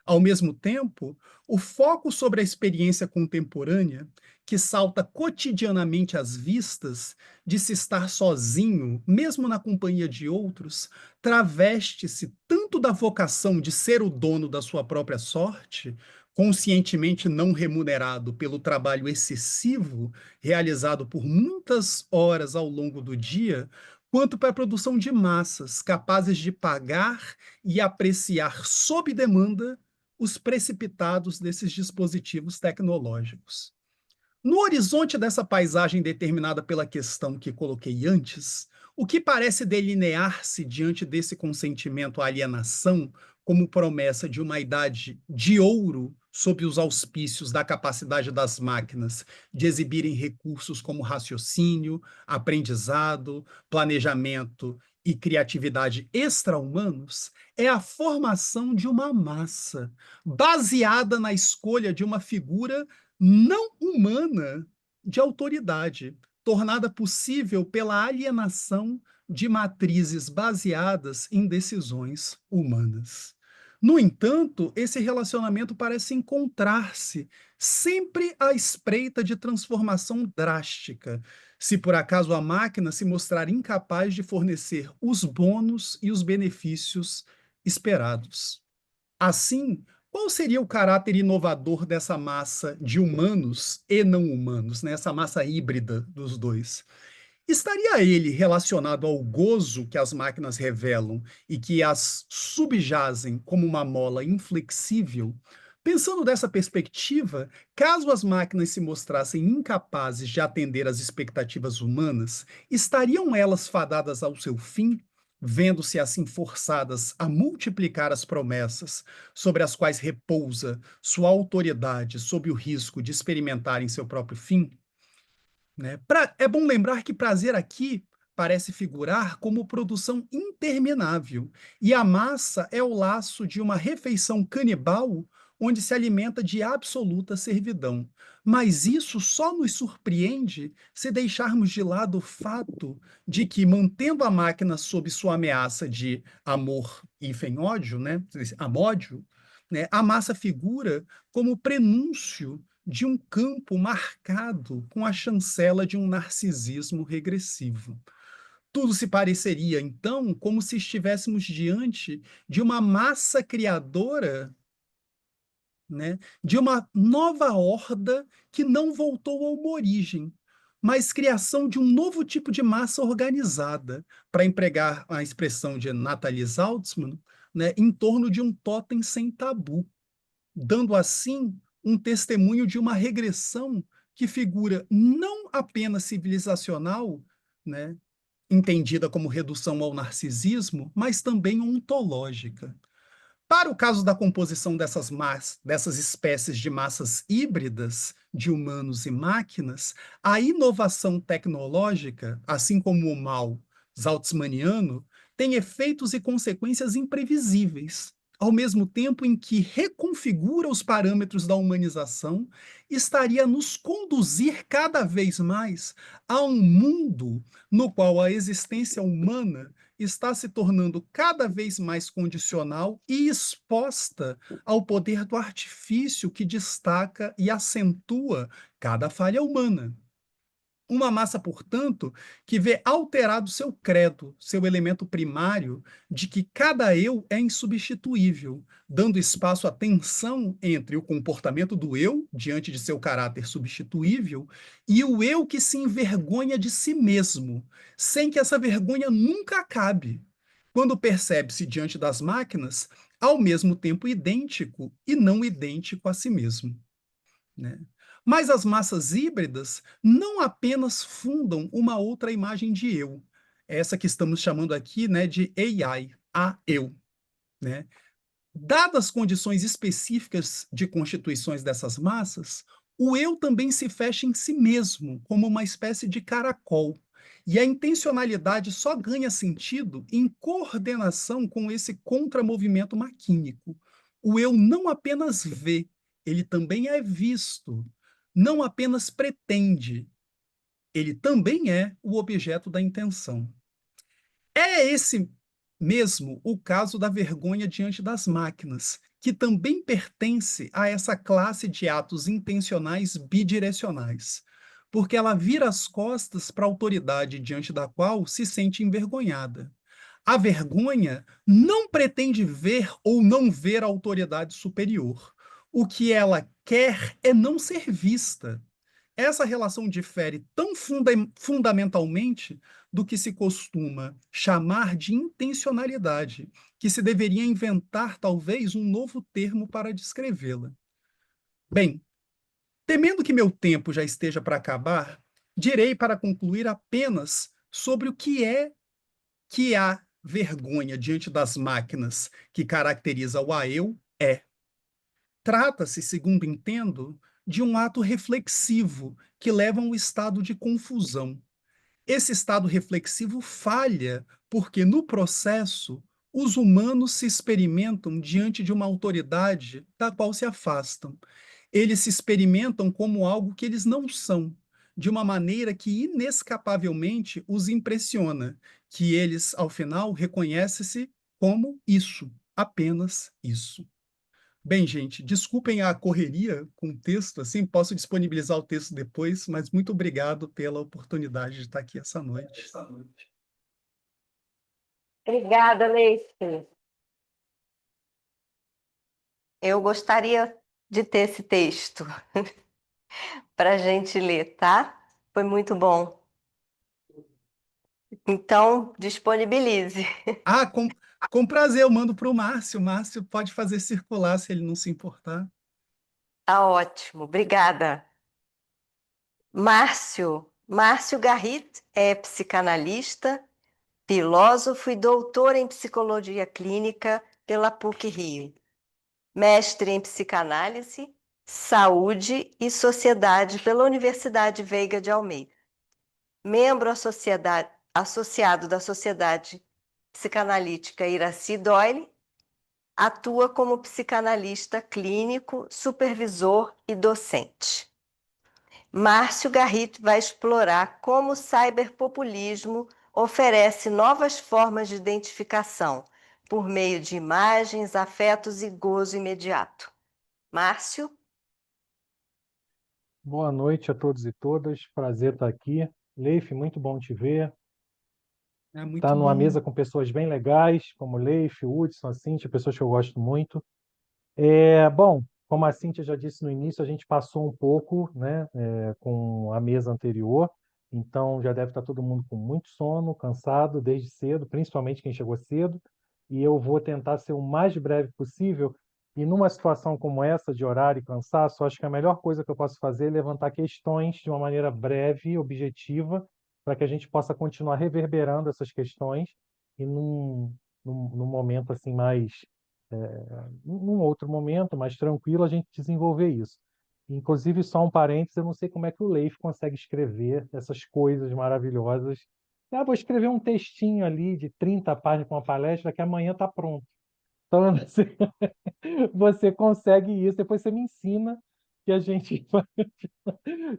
Ao mesmo tempo, o foco sobre a experiência contemporânea, que salta cotidianamente às vistas, de se estar sozinho, mesmo na companhia de outros, traveste-se tanto da vocação de ser o dono da sua própria sorte, conscientemente não remunerado pelo trabalho excessivo realizado por muitas horas ao longo do dia, quanto para a produção de massas capazes de pagar e apreciar sob demanda os precipitados desses dispositivos tecnológicos. No horizonte dessa paisagem determinada pela questão que coloquei antes, o que parece delinear-se diante desse consentimento à alienação como promessa de uma idade de ouro sob os auspícios da capacidade das máquinas de exibirem recursos como raciocínio, aprendizado, planejamento e criatividade extra-humanos, é a formação de uma massa baseada na escolha de uma figura não humana de autoridade, tornada possível pela alienação de matrizes baseadas em decisões humanas. No entanto, esse relacionamento parece encontrar-se sempre à espreita de transformação drástica, se por acaso a máquina se mostrar incapaz de fornecer os bônus e os benefícios esperados. Assim, qual seria o caráter inovador dessa massa de humanos e não humanos, né? Essa massa híbrida dos dois? Estaria ele relacionado ao gozo que as máquinas revelam e que as subjazem como uma mola inflexível? Pensando dessa perspectiva, caso as máquinas se mostrassem incapazes de atender às expectativas humanas, estariam elas fadadas ao seu fim, vendo-se assim forçadas a multiplicar as promessas sobre as quais repousa sua autoridade sob o risco de experimentarem seu próprio fim? Né? É bom lembrar que prazer aqui parece figurar como produção interminável, e a massa é o laço de uma refeição canibal onde se alimenta de absoluta servidão. Mas isso só nos surpreende se deixarmos de lado o fato de que, mantendo a máquina sob sua ameaça de amor hífen ódio, né, amódio, né, a massa figura como prenúncio de um campo marcado com a chancela de um narcisismo regressivo. Tudo se pareceria, então, como se estivéssemos diante de uma massa criadora, né, de uma nova horda que não voltou a uma origem, mas criação de um novo tipo de massa organizada, para empregar a expressão de Nathalie Saltzman, né, em torno de um totem sem tabu, dando assim um testemunho de uma regressão que figura não apenas civilizacional, né, entendida como redução ao narcisismo, mas também ontológica. Para o caso da composição dessas espécies de massas híbridas de humanos e máquinas, a inovação tecnológica, assim como o mal saltzmaniano, tem efeitos e consequências imprevisíveis, ao mesmo tempo em que reconfigura os parâmetros da humanização, estaria a nos conduzir cada vez mais a um mundo no qual a existência humana está se tornando cada vez mais condicional e exposta ao poder do artifício que destaca e acentua cada falha humana. Uma massa, portanto, que vê alterado seu credo, seu elemento primário, de que cada eu é insubstituível, dando espaço à tensão entre o comportamento do eu, diante de seu caráter substituível, e o eu que se envergonha de si mesmo, sem que essa vergonha nunca acabe, quando percebe-se diante das máquinas, ao mesmo tempo idêntico e não idêntico a si mesmo, né? Mas as massas híbridas não apenas fundam uma outra imagem de eu, essa que estamos chamando aqui, né, de AI, a eu, né? Dadas as condições específicas de constituições dessas massas, o eu também se fecha em si mesmo, como uma espécie de caracol. E a intencionalidade só ganha sentido em coordenação com esse contramovimento maquínico. O eu não apenas vê, ele também é visto. Não apenas pretende, ele também é o objeto da intenção. É esse mesmo o caso da vergonha diante das máquinas, que também pertence a essa classe de atos intencionais bidirecionais, porque ela vira as costas para a autoridade diante da qual se sente envergonhada. A vergonha não pretende ver ou não ver a autoridade superior. O que ela quer é não ser vista. Essa relação difere tão fundamentalmente do que se costuma chamar de intencionalidade, que se deveria inventar talvez um novo termo para descrevê-la. Bem, temendo que meu tempo já esteja para acabar, direi para concluir apenas sobre o que a vergonha diante das máquinas que caracteriza o eu é. Trata-se, segundo entendo, de um ato reflexivo que leva a um estado de confusão. Esse estado reflexivo falha porque, no processo, os humanos se experimentam diante de uma autoridade da qual se afastam. Eles se experimentam como algo que eles não são, de uma maneira que inescapavelmente os impressiona, que eles, ao final, reconhecem-se como isso, apenas isso. Bem, gente, desculpem a correria com o texto, assim, posso disponibilizar o texto depois, mas muito obrigado pela oportunidade de estar aqui essa noite. Obrigada, Leite. Eu gostaria de ter esse texto para a gente ler, tá? Foi muito bom. Então, disponibilize. Ah, com prazer, eu mando para o Márcio. O Márcio pode fazer circular se ele não se importar. Tá ótimo, obrigada. Márcio Garrit é psicanalista, filósofo e doutor em psicologia clínica pela PUC-Rio. Mestre em psicanálise, saúde e sociedade pela Universidade Veiga de Almeida. Membro associado da Sociedade Psicanalítica Iracy Doyle, atua como psicanalista clínico, supervisor e docente. Márcio Garrit vai explorar como o cyberpopulismo oferece novas formas de identificação por meio de imagens, afetos e gozo imediato. Márcio? Boa noite a todos e todas. Prazer estar aqui. Leif, muito bom te ver. É muito Tá numa bom. mesa com pessoas bem legais, como Leif, Hudson, a Cíntia, pessoas que eu gosto muito. Bom, como a Cíntia já disse no início, a gente passou um pouco, né, com a mesa anterior, então já deve estar todo mundo com muito sono, cansado desde cedo, principalmente quem chegou cedo, e eu vou tentar ser o mais breve possível. E numa situação como essa, de horário e cansaço, acho que a melhor coisa que eu posso fazer é levantar questões de uma maneira breve, objetiva, para que a gente possa continuar reverberando essas questões e num momento assim mais num outro momento, mais tranquilo, a gente desenvolver isso. Inclusive, só um parênteses, eu não sei como é que o Leif consegue escrever essas coisas maravilhosas. Ah, vou escrever um textinho ali de 30 páginas com uma palestra que amanhã está pronto. Então, você consegue isso, depois você me ensina que a gente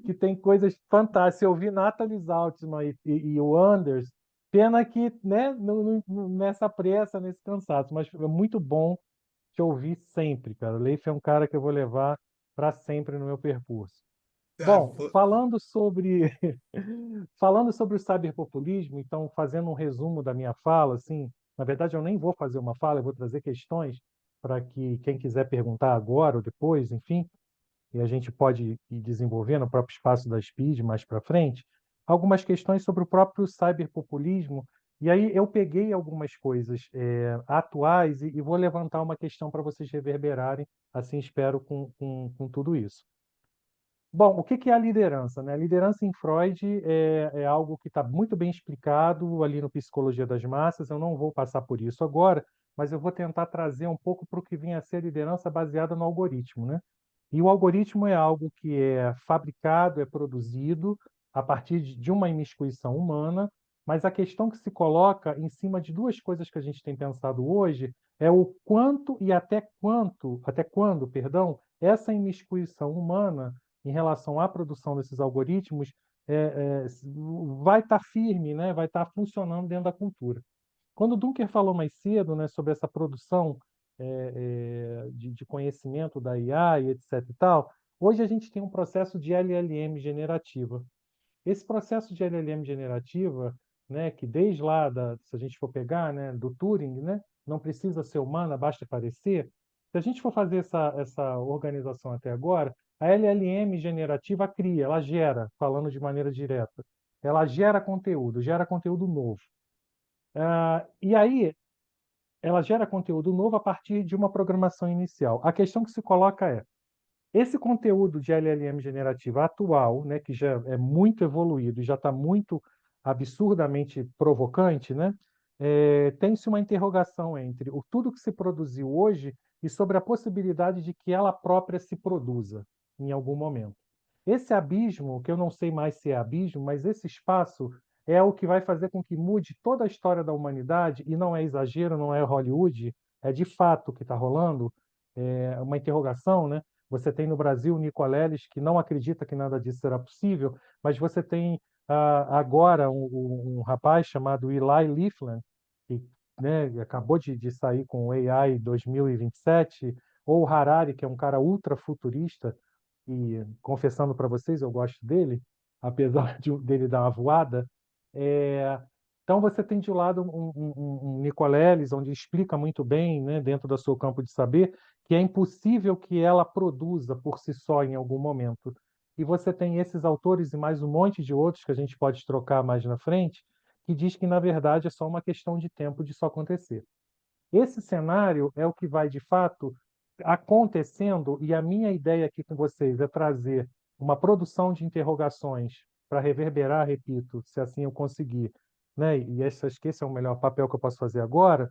que tem coisas fantásticas. Eu vi Nathalie Zaltzman e o Anders, Pena que, né, nessa pressa, nesse cansaço, mas é muito bom te ouvir sempre, cara. O Leif é um cara que eu vou levar para sempre no meu percurso. Ah, Bom, falando sobre o cyberpopulismo, então, fazendo um resumo da minha fala, assim, na verdade eu nem vou fazer uma fala, eu vou trazer questões para que quem quiser perguntar agora ou depois, enfim, e a gente pode ir desenvolvendo no próprio espaço da SPID mais para frente, algumas questões sobre o próprio cyberpopulismo. E aí eu peguei algumas coisas atuais e vou levantar uma questão para vocês reverberarem, assim espero, com tudo isso. Bom, o que que é a liderança, né? A liderança em Freud é algo que está muito bem explicado ali no Psicologia das Massas. Eu não vou passar por isso agora, mas eu vou tentar trazer um pouco para o que vem a ser liderança baseada no algoritmo, né? E o algoritmo é algo que é fabricado, é produzido a partir de uma imiscuição humana, mas a questão que se coloca em cima de duas coisas que a gente tem pensado hoje é o quanto e até quando, perdão, essa imiscuição humana em relação à produção desses algoritmos vai estar firme, né? Vai estar funcionando dentro da cultura. Quando o Dunker falou mais cedo, né, sobre essa produção de conhecimento da IA e etc. e tal, hoje a gente tem um processo de LLM generativa. Esse processo de LLM generativa, né, que desde lá, se a gente for pegar, né, do Turing, né, não precisa ser humana, basta parecer. Se a gente for fazer essa organização até agora, a LLM generativa cria, ela gera, falando de maneira direta, ela gera conteúdo novo. E aí, ela gera conteúdo novo a partir de uma programação inicial. A questão que se coloca é, esse conteúdo de LLM generativa atual, né, que já é muito evoluído e já está muito absurdamente provocante, né, tem-se uma interrogação entre tudo que se produziu hoje e sobre a possibilidade de que ela própria se produza em algum momento. Esse abismo, que eu não sei mais se é abismo, mas esse espaço é o que vai fazer com que mude toda a história da humanidade, e não é exagero, não é Hollywood, é de fato o que está rolando, é uma interrogação, né? Você tem no Brasil o Nico Leles, que não acredita que nada disso será possível, mas você tem agora um rapaz chamado Eli Liefland, que, né, acabou de sair com o AI 2027, ou o Harari, que é um cara ultra futurista, e confessando para vocês, eu gosto dele, apesar dele dar uma voada. É, então você tem de um lado um Nicoleles, onde explica muito bem, né, dentro do seu campo de saber, que é impossível que ela produza por si só em algum momento. E você tem esses autores e mais um monte de outros que a gente pode trocar mais na frente, que diz que, na verdade, é só uma questão de tempo de isso acontecer. Esse cenário é o que vai, de fato, acontecendo, e a minha ideia aqui com vocês é trazer uma produção de interrogações para reverberar, repito, se assim eu conseguir, né? E acho que esse é o melhor papel que eu posso fazer agora,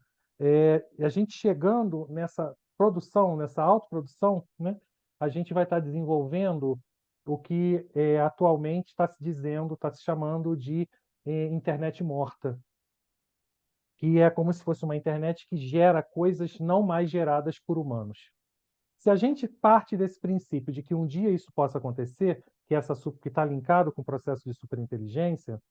a gente chegando nessa produção, nessa autoprodução, né? A gente vai estar desenvolvendo o que atualmente está se dizendo, está se chamando de internet morta, que é como se fosse uma internet que gera coisas não mais geradas por humanos. Se a gente parte desse princípio de que um dia isso possa acontecer, que está linkado com o processo de superinteligência,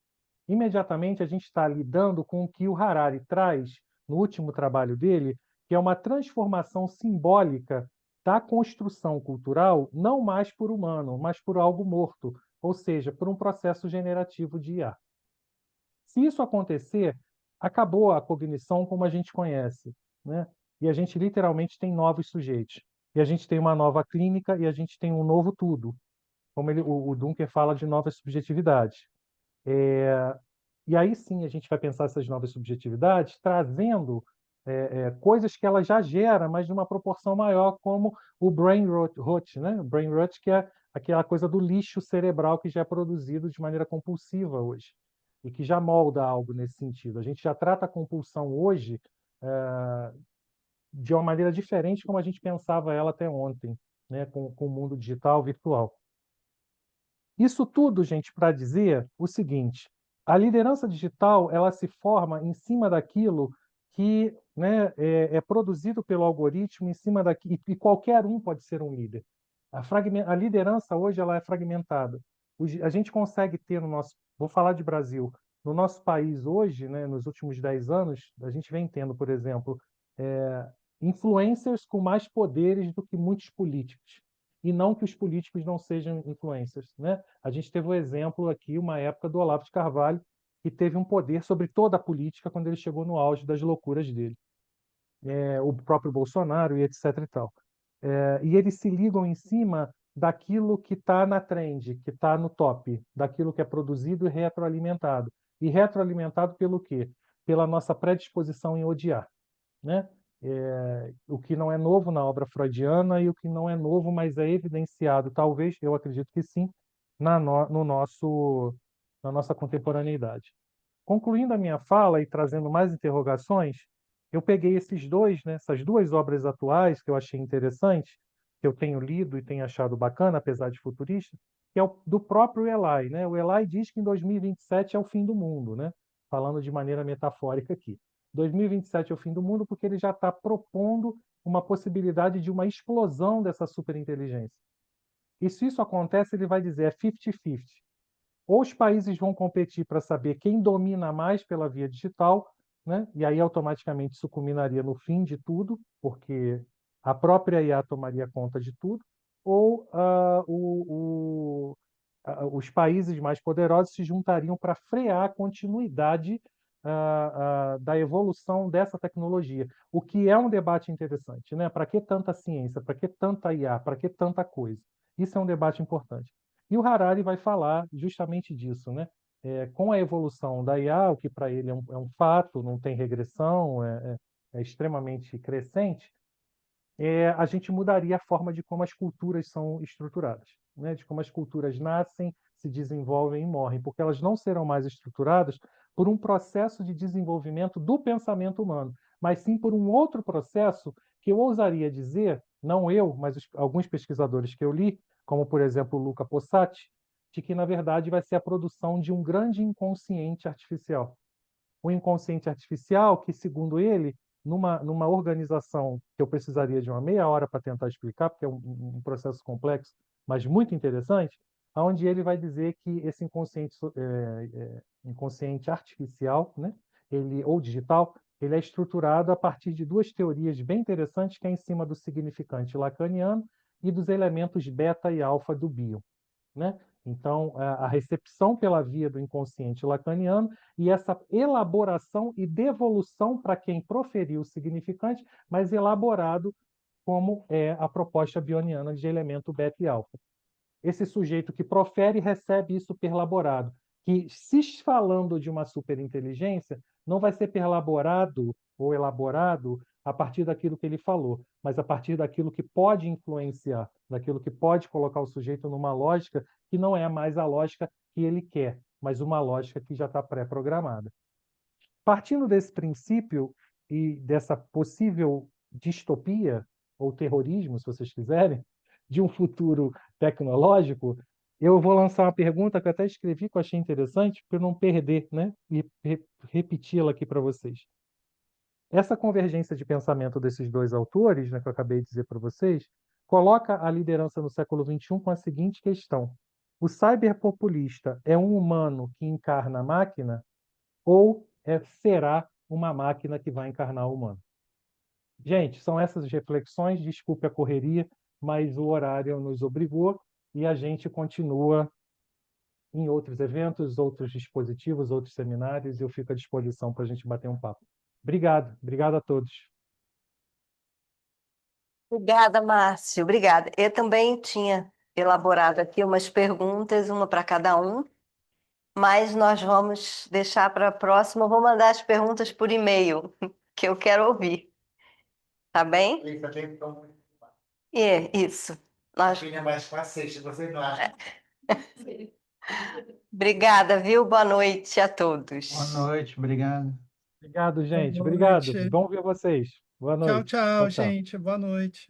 imediatamente a gente está lidando com o que o Harari traz no último trabalho dele, que é uma transformação simbólica da construção cultural, não mais por humano, mas por algo morto, ou seja, por um processo generativo de IA. Se isso acontecer, acabou a cognição como a gente conhece, né? E a gente literalmente tem novos sujeitos. E a gente tem uma nova clínica e a gente tem um novo tudo, como o Dunker fala de novas subjetividades. E aí sim a gente vai pensar essas novas subjetividades trazendo coisas que ela já gera, mas de uma proporção maior, como o brain rot, né? O brain rot, que é aquela coisa do lixo cerebral que já é produzido de maneira compulsiva hoje e que já molda algo nesse sentido. A gente já trata a compulsão hoje de uma maneira diferente como a gente pensava ela até ontem, né? Com o mundo digital, virtual. Isso tudo, gente, para dizer o seguinte: a liderança digital ela se forma em cima daquilo que, né, é produzido pelo algoritmo, em cima daqui, e qualquer um pode ser um líder. A liderança hoje ela é fragmentada. A gente consegue ter no nosso, vou falar de Brasil, No nosso país hoje, né, nos últimos 10 anos, a gente vem tendo, por exemplo, influencers com mais poderes do que muitos políticos. E não que os políticos não sejam influencers, né? A gente teve um exemplo aqui, uma época do Olavo de Carvalho, que teve um poder sobre toda a política quando ele chegou no auge das loucuras dele. O próprio Bolsonaro e etc. e tal. E eles se ligam em cima daquilo que está na trend, que está no top, daquilo que é produzido e retroalimentado. E retroalimentado pelo quê? Pela nossa predisposição em odiar, né? O que não é novo na obra freudiana e o que não é novo, mas é evidenciado, talvez, eu acredito que sim, no na nossa contemporaneidade. Concluindo a minha fala e trazendo mais interrogações, eu peguei esses dois, né, essas duas obras atuais que eu achei interessantes, que eu tenho lido e tenho achado bacana, apesar de futurista, que é o do próprio Elai, né? O Elai diz que em 2027 é o fim do mundo, né? Falando de maneira metafórica aqui. 2027 é o fim do mundo porque ele já está propondo uma possibilidade de uma explosão dessa superinteligência. E se isso acontece, ele vai dizer é 50-50. Ou os países vão competir para saber quem domina mais pela via digital, né? E aí automaticamente isso culminaria no fim de tudo, porque a própria IA tomaria conta de tudo, ou os países mais poderosos se juntariam para frear a continuidade da evolução dessa tecnologia, o que é um debate interessante, né? Para que tanta ciência? Para que tanta IA? Para que tanta coisa? Isso é um debate importante. E o Harari vai falar justamente disso, né? Com a evolução da IA, o que para ele é um fato, não tem regressão, é extremamente crescente, a gente mudaria a forma de como as culturas são estruturadas, né? De como as culturas nascem, se desenvolvem e morrem, porque elas não serão mais estruturadas por um processo de desenvolvimento do pensamento humano, mas sim por um outro processo que eu ousaria dizer, não eu, mas alguns pesquisadores que eu li, como por exemplo o Luca Possati, de que na verdade vai ser a produção de um grande inconsciente artificial. O inconsciente artificial que, segundo ele, numa organização que eu precisaria de uma meia hora para tentar explicar, porque é um processo complexo, mas muito interessante, onde ele vai dizer que esse inconsciente artificial, né, ou digital, ele é estruturado a partir de duas teorias bem interessantes, que é em cima do significante lacaniano e dos elementos beta e alfa do Bion, né? Então, a recepção pela via do inconsciente lacaniano e essa elaboração e devolução para quem proferiu o significante, mas elaborado como é a proposta bioniana de elemento beta e alfa. Esse sujeito que profere recebe isso perlaborado, que se falando de uma superinteligência, não vai ser perlaborado ou elaborado a partir daquilo que ele falou, mas a partir daquilo que pode influenciar, daquilo que pode colocar o sujeito numa lógica que não é mais a lógica que ele quer, mas uma lógica que já está pré-programada. Partindo desse princípio e dessa possível distopia, ou terrorismo, se vocês quiserem, de um futuro tecnológico, eu vou lançar uma pergunta que eu até escrevi, que eu achei interessante, para eu não perder, né? E repeti-la aqui para vocês. Essa convergência de pensamento desses dois autores, né, que eu acabei de dizer para vocês, coloca a liderança no século XXI com a seguinte questão: o cyberpopulista é um humano que encarna a máquina ou será uma máquina que vai encarnar o humano? Gente, são essas reflexões. Desculpe a correria, mas o horário nos obrigou e a gente continua em outros eventos, outros dispositivos, outros seminários, e eu fico à disposição para a gente bater um papo. Obrigado, obrigado a todos. Obrigada, Márcio. Obrigada. Eu também tinha elaborado aqui umas perguntas, uma para cada um, mas nós vamos deixar para a próxima. Eu vou mandar as perguntas por e-mail, que eu quero ouvir. Tá bem? Isso. Nós... É mais fácil, você não acha? Obrigada, viu? Boa noite a todos. Boa noite, obrigado. Obrigado, gente. Boa Obrigado. noite. Bom ver vocês. Boa Tchau, noite. tchau, Tchau. gente. Boa noite.